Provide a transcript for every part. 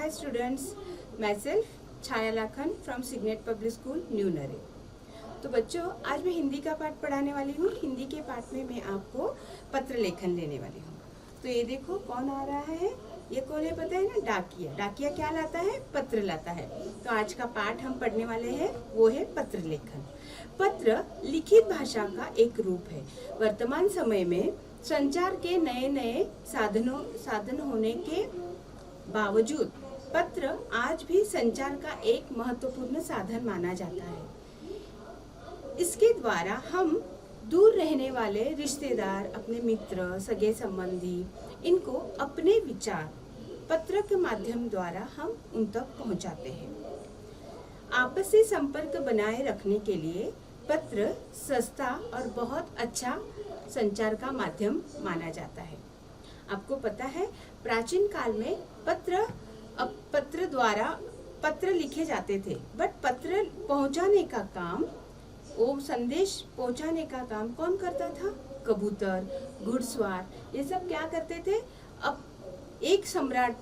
Hi students, myself Chhaya Lakhan from Signet public school new नरे। तो बच्चों, आज मैं हिंदी का पाठ पढ़ाने वाली हूँ। हिंदी के पाठ में मैं आपको पत्र लेखन लेने वाली हूँ। तो ये देखो कौन आ रहा है, ये कौन है पता है ना? डाकिया। डाकिया क्या लाता है? पत्र लाता है। तो आज का पाठ हम पढ़ने वाले हैं, वो है पत्र लेखन। पत्र लिखित भाषा का एक रूप है। वर्तमान समय में संचार के नए नए साधन होने के बावजूद पत्र आज भी संचार का एक महत्वपूर्ण साधन माना जाता है। इसके द्वारा हम दूर रहने वाले रिश्तेदार, अपने मित्र, सगे संबंधी, इनको अपने विचार पत्र के माध्यम द्वारा हम उन तक पहुंचाते हैं। आपसी संपर्क बनाए रखने के लिए पत्र सस्ता और बहुत अच्छा संचार का माध्यम माना जाता है। आपको पता है, प्राचीन काल में पत्र द्वारा पत्र लिखे जाते थे, बट पत्र पहुंचाने का काम, वो संदेश पहुंचाने का काम कौन करता था? कबूतर, घुड़सवार, ये सब क्या करते थे? अब एक सम्राट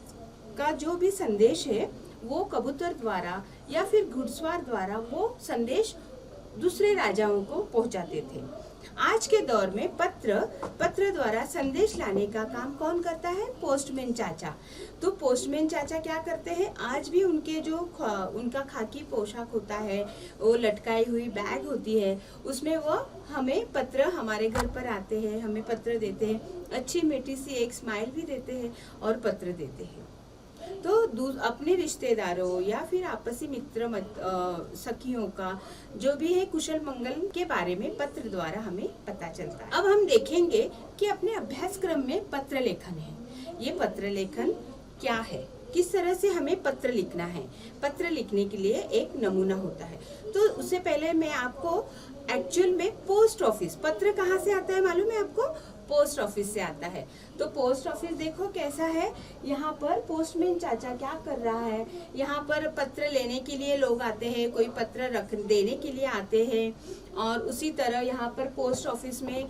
का जो भी संदेश है वो कबूतर द्वारा या फिर घुड़सवार द्वारा वो संदेश दूसरे राजाओं को पहुंचाते थे। आज के दौर में पत्र द्वारा संदेश लाने का काम कौन करता है? पोस्टमैन चाचा। तो पोस्टमैन चाचा क्या करते हैं? आज भी उनके जो उनका खाकी पोशाक होता है, वो लटकाई हुई बैग होती है, उसमें वो हमें पत्र, हमारे घर पर आते हैं, हमें पत्र देते हैं, अच्छी मीठी सी एक स्माइल भी देते हैं और पत्र देते हैं। तो अपने रिश्तेदारों या फिर आपसी मित्र सखियों का जो भी है कुशल मंगल के बारे में पत्र द्वारा हमें पता चलता है। अब हम देखेंगे कि अपने अभ्यासक्रम में पत्र लेखन है। ये पत्र लेखन क्या है, किस तरह से हमें पत्र लिखना है। पत्र लिखने के लिए एक नमूना होता है। तो उससे पहले मैं आपको एक्चुअल में पोस्ट ऑफिस, पत्र कहाँ से आता है मालूम है आपको? पोस्ट ऑफिस से आता है। तो पोस्ट ऑफिस देखो कैसा है। यहाँ पर पोस्टमैन चाचा क्या कर रहा है? यहाँ पर पत्र लेने के लिए लोग आते हैं, कोई पत्र रख देने के लिए आते हैं, और उसी तरह यहाँ पर पोस्ट ऑफिस में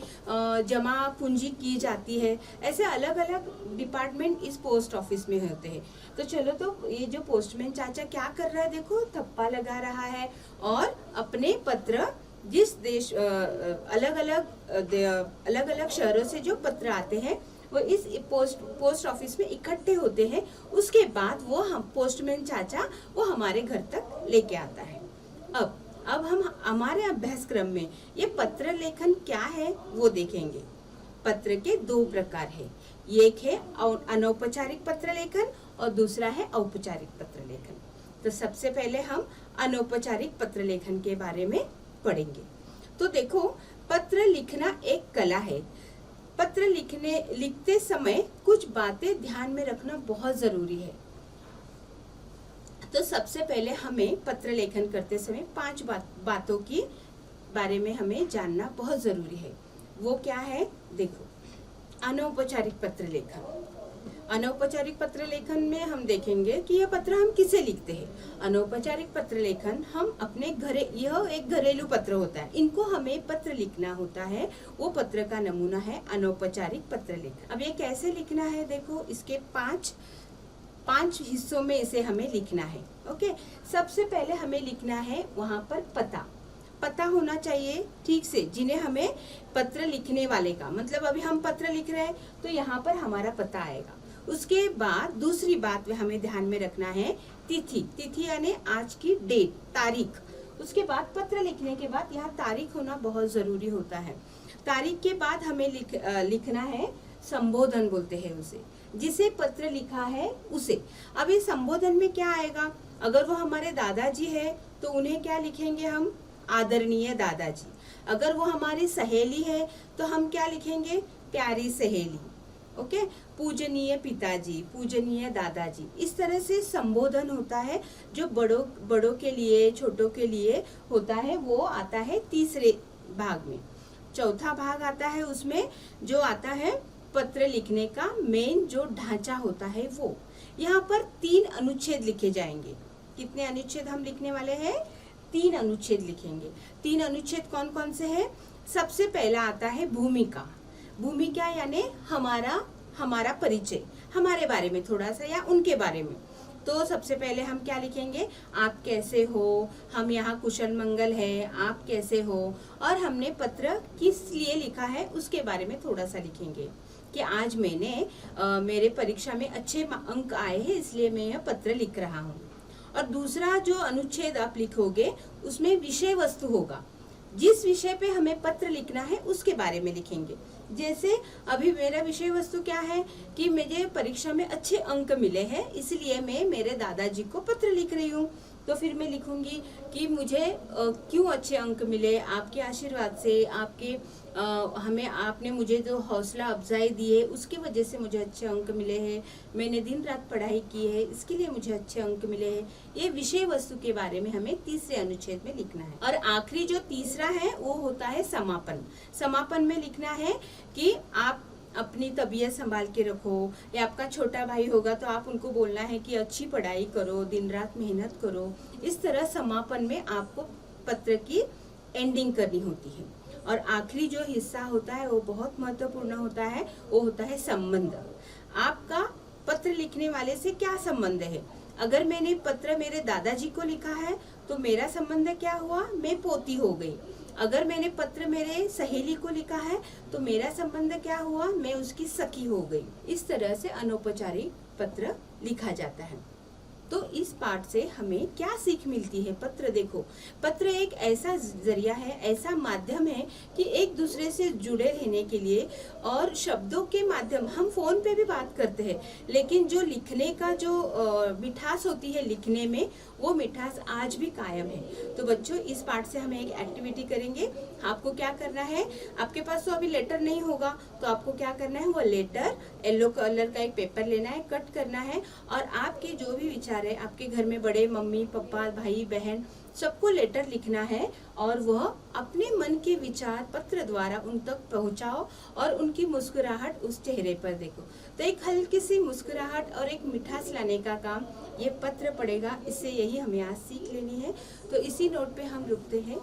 जमा पूंजी की जाती है। ऐसे अलग अलग डिपार्टमेंट इस पोस्ट ऑफिस में होते हैं। तो चलो, तो ये जो पोस्टमैन चाचा क्या कर रहा है देखो, थप्पा लगा रहा है और अपने पत्र जिस देश अलग अलग शहरों से जो पत्र आते हैं वो इस पोस्ट ऑफिस में इकट्ठे होते हैं। उसके बाद वो हम पोस्टमैन चाचा वो हमारे घर तक लेके आता है। अब हम हमारे अभ्यासक्रम में ये पत्र लेखन क्या है वो देखेंगे। पत्र के दो प्रकार है, एक है अनौपचारिक पत्र लेखन और दूसरा है औपचारिक पत्र लेखन। तो सबसे पहले हम अनौपचारिक पत्र लेखन के बारे में पढ़ेंगे। तो देखो, पत्र लिखना एक कला है। पत्र लिखते समय कुछ बातें ध्यान में रखना बहुत जरूरी है। तो सबसे पहले हमें पत्र लेखन करते समय 5 बातों की बारे में हमें जानना बहुत जरूरी है। वो क्या है? देखो, अनौपचारिक पत्र लेखन। अनौपचारिक पत्र लेखन में हम देखेंगे कि यह पत्र हम किसे लिखते हैं। अनौपचारिक पत्र लेखन हम अपने यह एक घरेलू पत्र होता है, इनको हमें पत्र लिखना होता है। वो पत्र का नमूना है अनौपचारिक पत्र लेखन। अब ये कैसे लिखना है? देखो, इसके 5 हिस्सों में इसे हमें लिखना है। ओके, सबसे पहले हमें लिखना है वहां पर पता होना चाहिए ठीक से, जिन्हें हमें पत्र लिखने वाले का, मतलब अभी हम पत्र लिख रहे हैं तो यहाँ पर हमारा पता आएगा। उसके बाद दूसरी बात हमें ध्यान में रखना है तिथि यानी आज की डेट, तारीख। उसके बाद पत्र लिखने के बाद यहाँ तारीख होना बहुत जरूरी होता है। तारीख के बाद हमें लिखना है संबोधन बोलते हैं उसे, जिसे पत्र लिखा है उसे। अब इस संबोधन में क्या आएगा? अगर वो हमारे दादाजी है तो उन्हें क्या लिखेंगे हम? आदरणीय दादाजी। अगर वो हमारी सहेली है तो हम क्या लिखेंगे? प्यारी सहेली। ओके, पूजनीय पिताजी, पूजनीय दादाजी। इस तरह से संबोधन होता है जो बड़ों के लिए, छोटों के लिए होता है। वो आता है तीसरे भाग में। चौथा भाग आता है, उसमें जो आता है पत्र लिखने का मेन जो ढांचा होता है वो। यहाँ पर 3 अनुच्छेद लिखे जाएंगे। कितने अनुच्छेद हम लिखने वाले हैं? 3 अनुच्छेद लिखेंगे। 3 अनुच्छेद कौन कौन से हैं? सबसे पहला आता है भूमिका। भूमिका यानी हमारा परिचय, हमारे बारे में थोड़ा सा या उनके बारे में। तो सबसे पहले हम क्या लिखेंगे, आप कैसे हो, हम यहाँ कुशल मंगल है, आप कैसे हो, और हमने पत्र किस लिए लिखा है उसके बारे में थोड़ा सा लिखेंगे कि आज मैंने मेरे परीक्षा में अच्छे अंक आए हैं इसलिए मैं यह पत्र लिख रहा हूँ। और दूसरा जो अनुच्छेद आप लिखोगे उसमें विषय वस्तु होगा, जिस विषय पे हमें पत्र लिखना है उसके बारे में लिखेंगे। जैसे अभी मेरा विषय वस्तु क्या है कि मुझे परीक्षा में अच्छे अंक मिले हैं इसलिए मैं मेरे दादाजी को पत्र लिख रही हूँ। तो फिर मैं लिखूंगी कि मुझे क्यों अच्छे अंक मिले, आपके आशीर्वाद से, आपने मुझे जो हौसला अफजाई दी है उसकी वजह से मुझे अच्छे अंक मिले हैं, मैंने दिन रात पढ़ाई की है इसके लिए मुझे अच्छे अंक मिले हैं। ये विषय वस्तु के बारे में हमें तीसरे अनुच्छेद में लिखना है। और आखिरी जो तीसरा है वो होता है समापन। समापन में लिखना है कि आप अपनी तबीयत संभाल के रखो, या आपका छोटा भाई होगा तो आप उनको बोलना है कि अच्छी पढ़ाई करो, दिन रात मेहनत करो। इस तरह समापन में आपको पत्र की एंडिंग करनी होती है। और आखिरी जो हिस्सा होता है वो बहुत महत्वपूर्ण होता है, वो होता है संबंध। आपका पत्र लिखने वाले से क्या संबंध है। अगर मैंने पत्र मेरे दादाजी को लिखा है तो मेरा संबंध क्या हुआ, मैं पोती हो गई। अगर मैंने पत्र मेरे सहेली को लिखा है तो मेरा संबंध क्या हुआ, मैं उसकी सखी हो गई। इस तरह से अनौपचारिक पत्र लिखा जाता है। तो इस पाठ से हमें क्या सीख मिलती है। पत्र देखो, पत्र एक ऐसा जरिया है, ऐसा माध्यम है कि एक दूसरे से जुड़े रहने के लिए, और शब्दों के माध्यम, हम फोन पे भी बात करते हैं लेकिन जो लिखने का जो मिठास होती है लिखने में, वो मिठास आज भी कायम है। तो बच्चों इस पाठ से हमें एक एक्टिविटी करेंगे। आपको क्या करना है, आपके पास तो अभी लेटर नहीं होगा तो आपको क्या करना है, वो लेटर येलो कलर का एक पेपर लेना है, कट करना है, और आपके जो भी विचार है, आपके घर में बड़े मम्मी पापा भाई बहन सबको लेटर लिखना है, और वह अपने मन के विचार पत्र द्वारा उन तक पहुंचाओ और उनकी मुस्कुराहट उस चेहरे पर देखो। तो एक हल्की सी मुस्कुराहट और एक मिठास लाने का काम ये पत्र पड़ेगा। इससे यही हमें आज सीख लेनी है। तो इसी नोट पे हम रुकते हैं।